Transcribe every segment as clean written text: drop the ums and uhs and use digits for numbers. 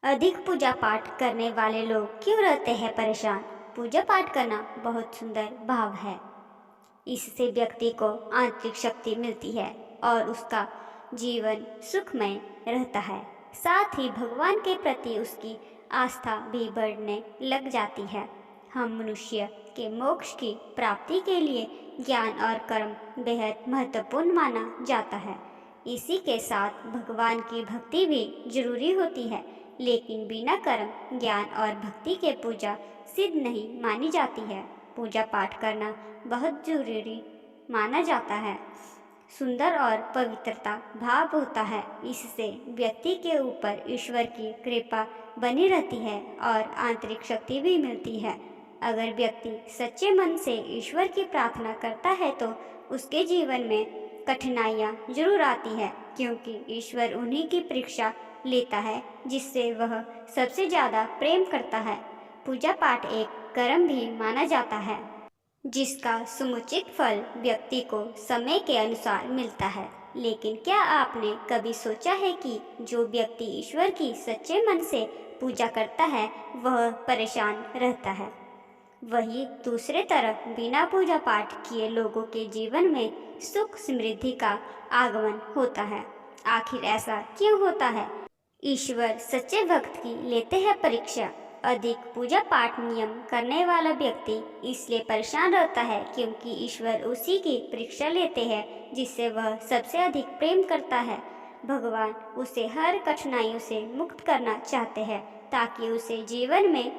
अधिक पूजा पाठ करने वाले लोग क्यों रहते हैं परेशान? पूजा पाठ करना बहुत सुंदर भाव है। इससे व्यक्ति को आंतरिक शक्ति मिलती है और उसका जीवन सुखमय रहता है। साथ ही भगवान के प्रति उसकी आस्था भी बढ़ने लग जाती है। हम मनुष्य के मोक्ष की प्राप्ति के लिए ज्ञान और कर्म बेहद महत्वपूर्ण माना जाता है। इसी के साथ भगवान की भक्ति भी जरूरी होती है, लेकिन बिना कर्म ज्ञान और भक्ति के पूजा सिद्ध नहीं मानी जाती है। पूजा पाठ करना बहुत जरूरी माना जाता है। सुंदर और पवित्रता भाव होता है। इससे व्यक्ति के ऊपर ईश्वर की कृपा बनी रहती है और आंतरिक शक्ति भी मिलती है। अगर व्यक्ति सच्चे मन से ईश्वर की प्रार्थना करता है तो उसके जीवन में कठिनाइयाँ जरूर आती है, क्योंकि ईश्वर उन्हीं की परीक्षा लेता है जिससे वह सबसे ज़्यादा प्रेम करता है। पूजा पाठ एक कर्म भी माना जाता है, जिसका समुचित फल व्यक्ति को समय के अनुसार मिलता है। लेकिन क्या आपने कभी सोचा है कि जो व्यक्ति ईश्वर की सच्चे मन से पूजा करता है वह परेशान रहता है, वही दूसरे तरफ बिना पूजा पाठ किए लोगों के जीवन में सुख समृद्धि का आगमन होता है। आखिर ऐसा क्यों होता है? ईश्वर सच्चे भक्त की लेते हैं परीक्षा। अधिक पूजा पाठ नियम करने वाला व्यक्ति इसलिए परेशान रहता है क्योंकि ईश्वर उसी की परीक्षा लेते हैं जिससे वह सबसे अधिक प्रेम करता है। भगवान उसे हर कठिनाइयों से मुक्त करना चाहते हैं ताकि उसे जीवन में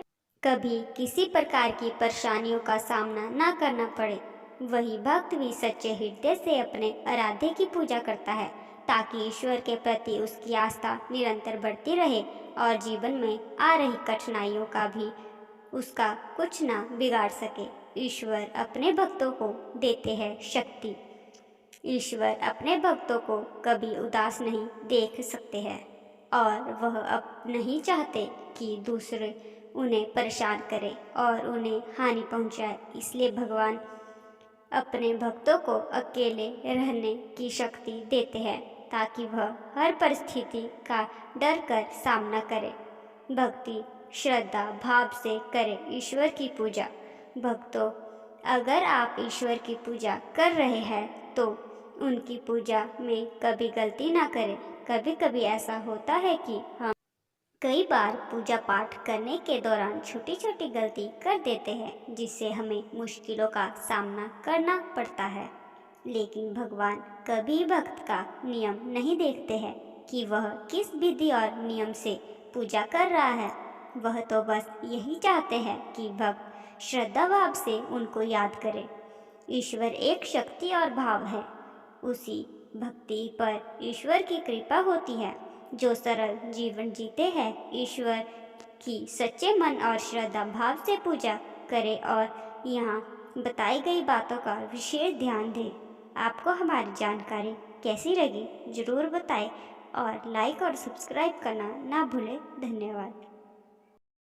कभी किसी प्रकार की परेशानियों का सामना ना करना पड़े। वही भक्त भी सच्चे हृदय से अपने आराध्य की पूजा करता है ताकि ईश्वर के प्रति उसकी आस्था निरंतर बढ़ती रहे और जीवन में आ रही कठिनाइयों का भी उसका कुछ ना बिगाड़ सके। ईश्वर अपने भक्तों को देते हैं शक्ति। ईश्वर अपने भक्तों को कभी उदास नहीं देख सकते हैं और वह अब नहीं चाहते कि दूसरे उन्हें परेशान करें और उन्हें हानि पहुंचाए। इसलिए भगवान अपने भक्तों को अकेले रहने की शक्ति देते हैं ताकि वह हर परिस्थिति का डर कर सामना करे। भक्ति श्रद्धा भाव से करें ईश्वर की पूजा। भक्तों, अगर आप ईश्वर की पूजा कर रहे हैं तो उनकी पूजा में कभी गलती ना करें। कभी कभी ऐसा होता है कि हम कई बार पूजा पाठ करने के दौरान छोटी छोटी गलती कर देते हैं जिससे हमें मुश्किलों का सामना करना पड़ता है। लेकिन भगवान कभी भक्त का नियम नहीं देखते हैं कि वह किस विधि और नियम से पूजा कर रहा है। वह तो बस यही चाहते हैं कि भक्त श्रद्धा भाव से उनको याद करे। ईश्वर एक शक्ति और भाव है। उसी भक्ति पर ईश्वर की कृपा होती है। जो सरल जीवन जीते हैं ईश्वर की सच्चे मन और श्रद्धा भाव से पूजा करें और यहाँ बताई गई बातों का विशेष ध्यान दें। आपको हमारी जानकारी कैसी लगी जरूर बताएं और लाइक और सब्सक्राइब करना ना भूलें। धन्यवाद।